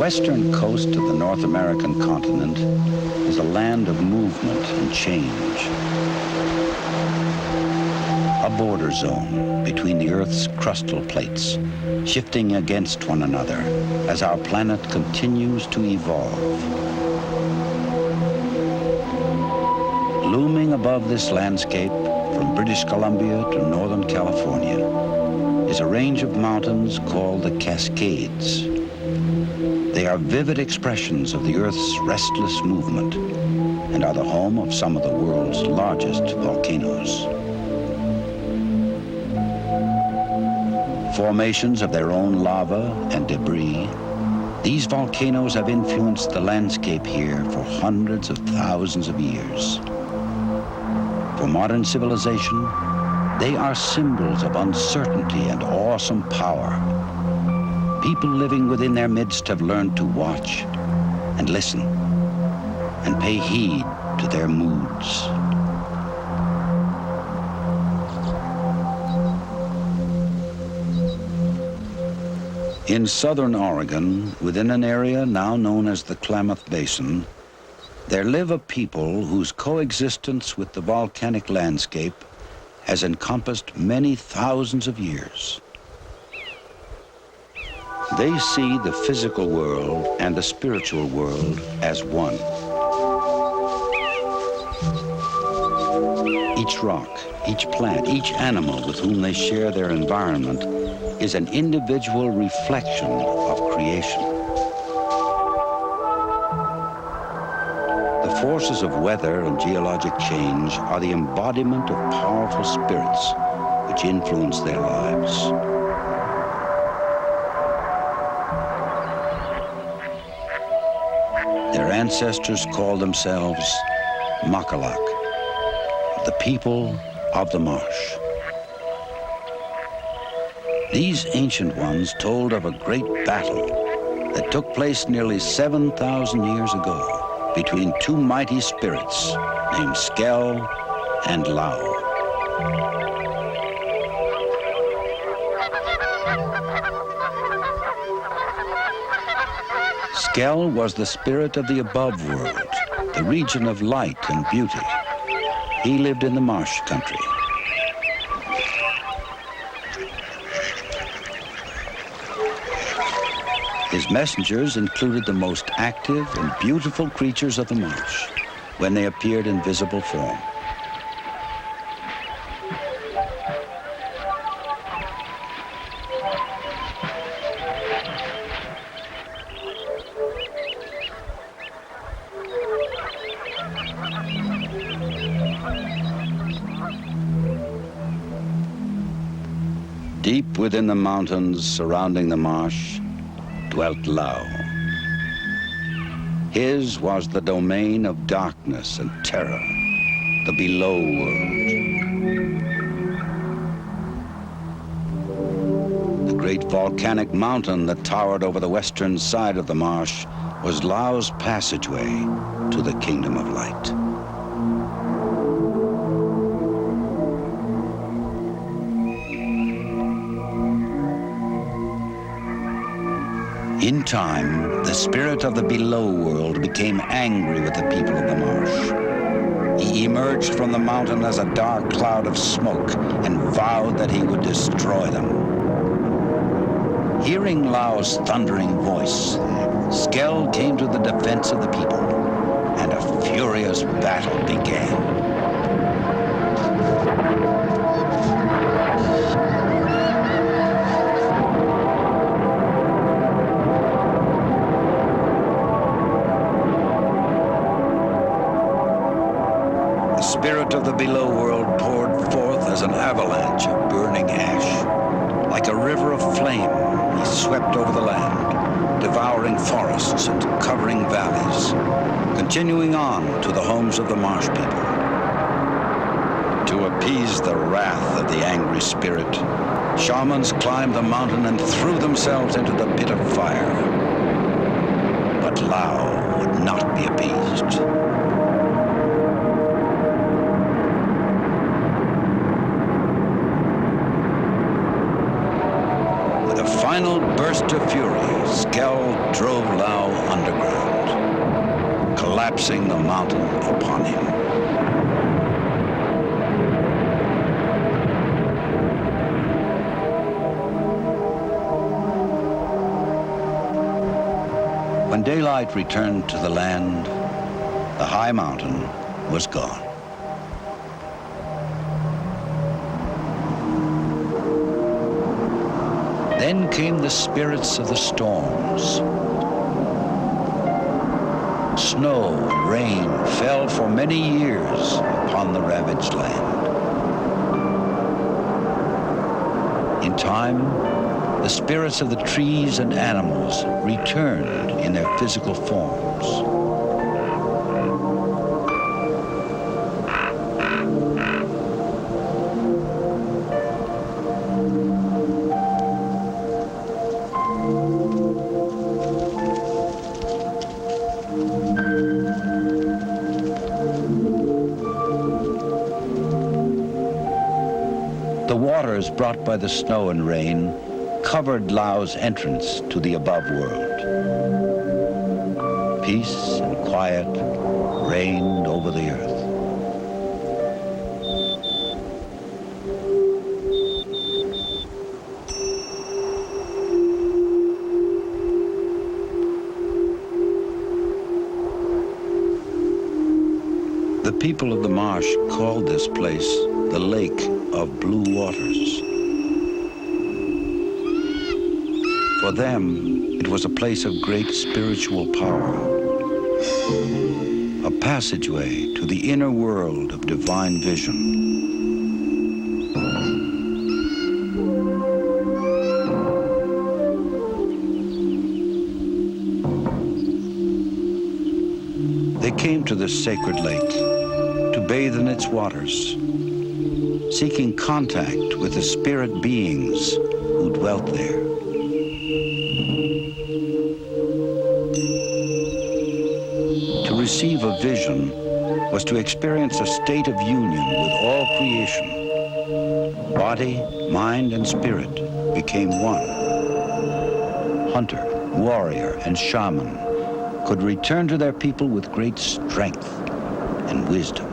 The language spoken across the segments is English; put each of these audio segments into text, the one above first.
western coast of the North American continent is a land of movement and change. A border zone between the Earth's crustal plates, shifting against one another as our planet continues to evolve. Looming above this landscape, from British Columbia to Northern California, is a range of mountains called the Cascades. They are vivid expressions of the Earth's restless movement and are the home of some of the world's largest volcanoes. Formations of their own lava and debris, these volcanoes have influenced the landscape here for hundreds of thousands of years. For modern civilization, they are symbols of uncertainty and awesome power. People living within their midst have learned to watch and listen and pay heed to their moods. In southern Oregon, within an area now known as the Klamath Basin, there live a people whose coexistence with the volcanic landscape has encompassed many thousands of years. They see the physical world and the spiritual world as one. Each rock, each plant, each animal with whom they share their environment is an individual reflection of creation. The forces of weather and geologic change are the embodiment of powerful spirits which influence their lives. Their ancestors called themselves Makalak, the people of the marsh. These ancient ones told of a great battle that took place nearly 7,000 years ago between two mighty spirits named Skell and Lau. Skell was the spirit of the above world, the region of light and beauty. He lived in the marsh country. His messengers included the most active and beautiful creatures of the marsh when they appeared in visible form. Deep within the mountains surrounding the marsh dwelt Lau. His was the domain of darkness and terror, the below world. The great volcanic mountain that towered over the western side of the marsh was Lau's passageway to the kingdom of light. In time, the spirit of the below world became angry with the people of the marsh. He emerged from the mountain as a dark cloud of smoke and vowed that he would destroy them. Hearing Lau's thundering voice, Skell came to the defense of the people, and a furious battle began. The spirit of the below world poured forth as an avalanche of burning ash. Like a river of flame, he swept over the land, devouring forests and covering valleys, continuing on to the homes of the marsh people. To appease the wrath of the angry spirit, shamans climbed the mountain and threw themselves into the pit of fire. But Lau would not be appeased. final burst of fury, Skell drove Lau underground, collapsing the mountain upon him. When daylight returned to the land, the high mountain was gone. Then came the spirits of the storms. Snow and rain fell for many years upon the ravaged land. In time, the spirits of the trees and animals returned in their physical forms. The waters brought by the snow and rain covered Lau's entrance to the above world. Peace and quiet reigned over the earth. The people of the marsh called this place the Lake of Blue Waters. For them, it was a place of great spiritual power, a passageway to the inner world of divine vision. They came to this sacred lake to bathe in its waters, seeking contact with the spirit beings who dwelt there. To receive a vision was to experience a state of union with all creation. Body, mind, and spirit became one. Hunter, warrior, and shaman could return to their people with great strength and wisdom.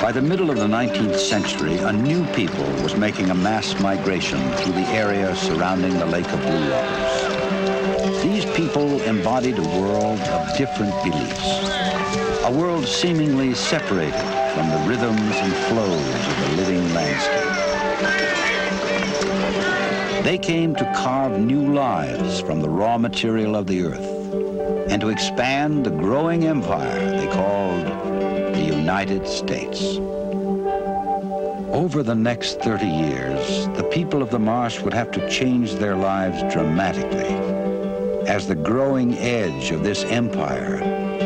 By the middle of the 19th century, a new people was making a mass migration through the area surrounding the Lake of Blue Waters. These people embodied a world of different beliefs, a world seemingly separated from the rhythms and flows of the living landscape. They came to carve new lives from the raw material of the earth and to expand the growing empire they called the United States. Over the next 30 years, the people of the marsh would have to change their lives dramatically as the growing edge of this empire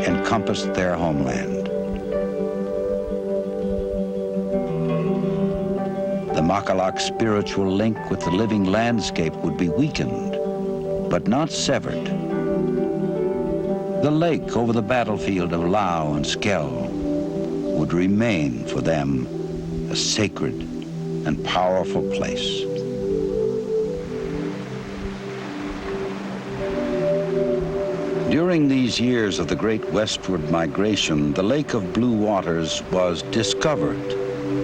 encompassed their homeland. The Makalak spiritual link with the living landscape would be weakened, but not severed. The lake over the battlefield of Lau and Skell would remain for them a sacred and powerful place. During these years of the great westward migration, the Lake of Blue Waters was discovered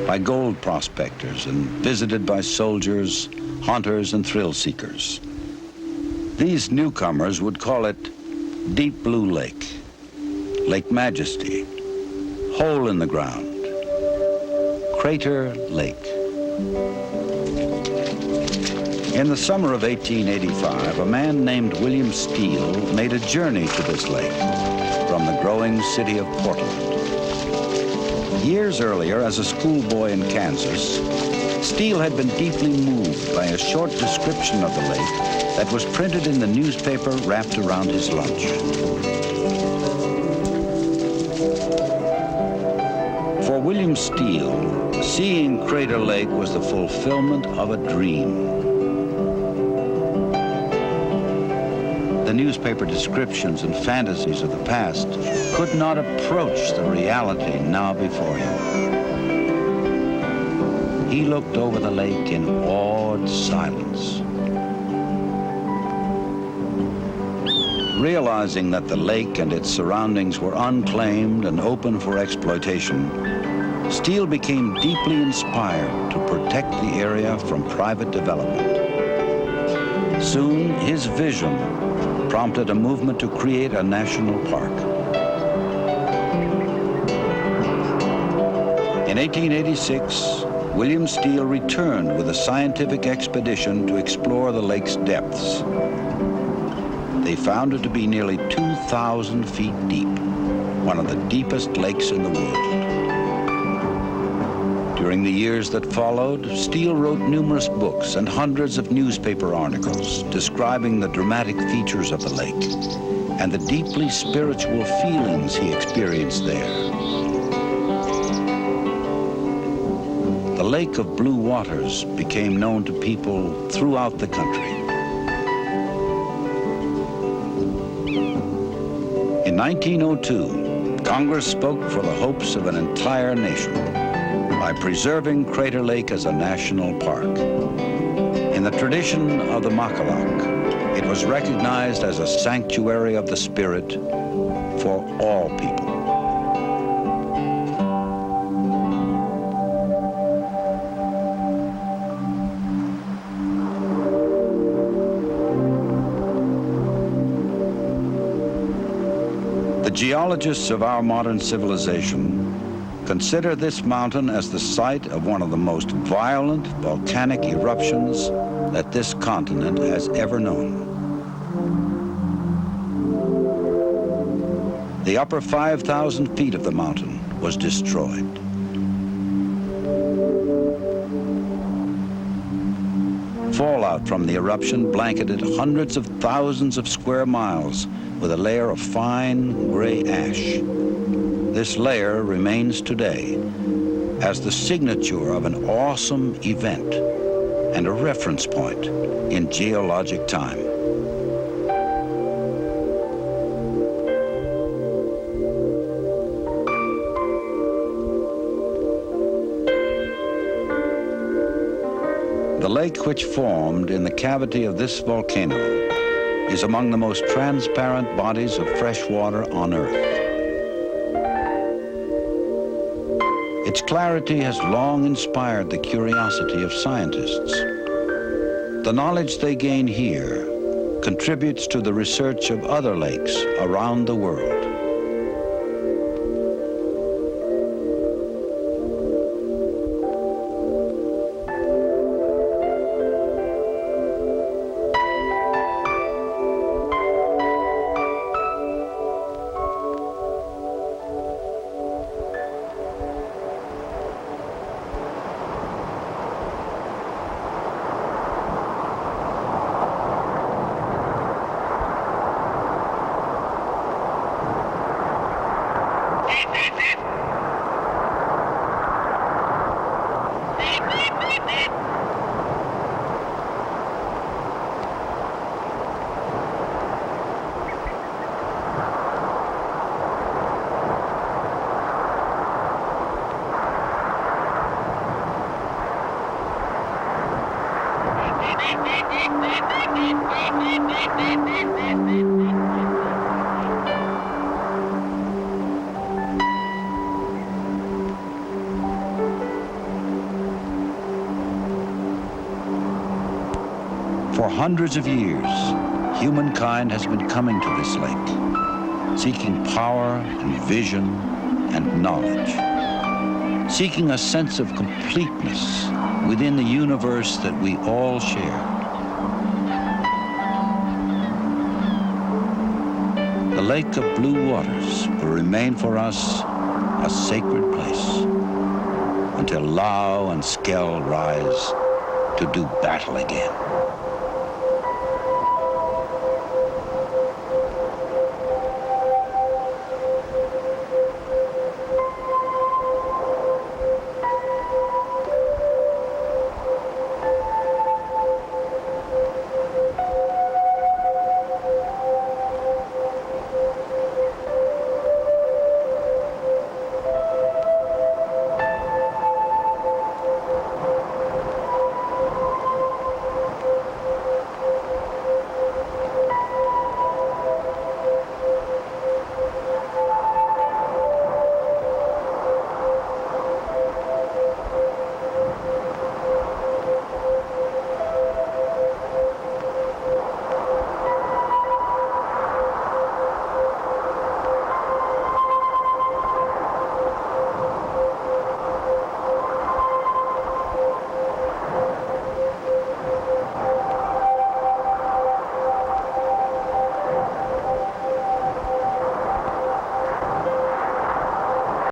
by gold prospectors and visited by soldiers, hunters, and thrill seekers. These newcomers would call it Deep Blue Lake, Lake Majesty, Hole in the Ground, Crater Lake. In the summer of 1885, a man named William Steele made a journey to this lake from the growing city of Portland. Years earlier, as a schoolboy in Kansas, Steele had been deeply moved by a short description of the lake that was printed in the newspaper wrapped around his lunch. For William Steele, seeing Crater Lake was the fulfillment of a dream. The newspaper descriptions and fantasies of the past could not approach the reality now before him. He looked over the lake in awed silence. Realizing that the lake and its surroundings were unclaimed and open for exploitation, Steele became deeply inspired to protect the area from private development. Soon, his vision prompted a movement to create a national park. In 1886, William Steele returned with a scientific expedition to explore the lake's depths. They found it to be nearly 2,000 feet deep, one of the deepest lakes in the world. During the years that followed, Steele wrote numerous books and hundreds of newspaper articles describing the dramatic features of the lake and the deeply spiritual feelings he experienced there. The Lake of Blue Waters became known to people throughout the country. In 1902, Congress spoke for the hopes of an entire nation by preserving Crater Lake as a national park. In the tradition of the Makalak, it was recognized as a sanctuary of the spirit for all people. The geologists of our modern civilization consider this mountain as the site of one of the most violent volcanic eruptions that this continent has ever known. The upper 5,000 feet of the mountain was destroyed. Fallout from the eruption blanketed hundreds of thousands of square miles with a layer of fine gray ash. This layer remains today as the signature of an awesome event and a reference point in geologic time. The lake which formed in the cavity of this volcano is among the most transparent bodies of fresh water on Earth. Its clarity has long inspired the curiosity of scientists. The knowledge they gain here contributes to the research of other lakes around the world. For hundreds of years, humankind has been coming to this lake, seeking power and vision and knowledge, seeking a sense of completeness within the universe that we all share. The Lake of Blue Waters will remain for us a sacred place until Lau and Skell rise to do battle again.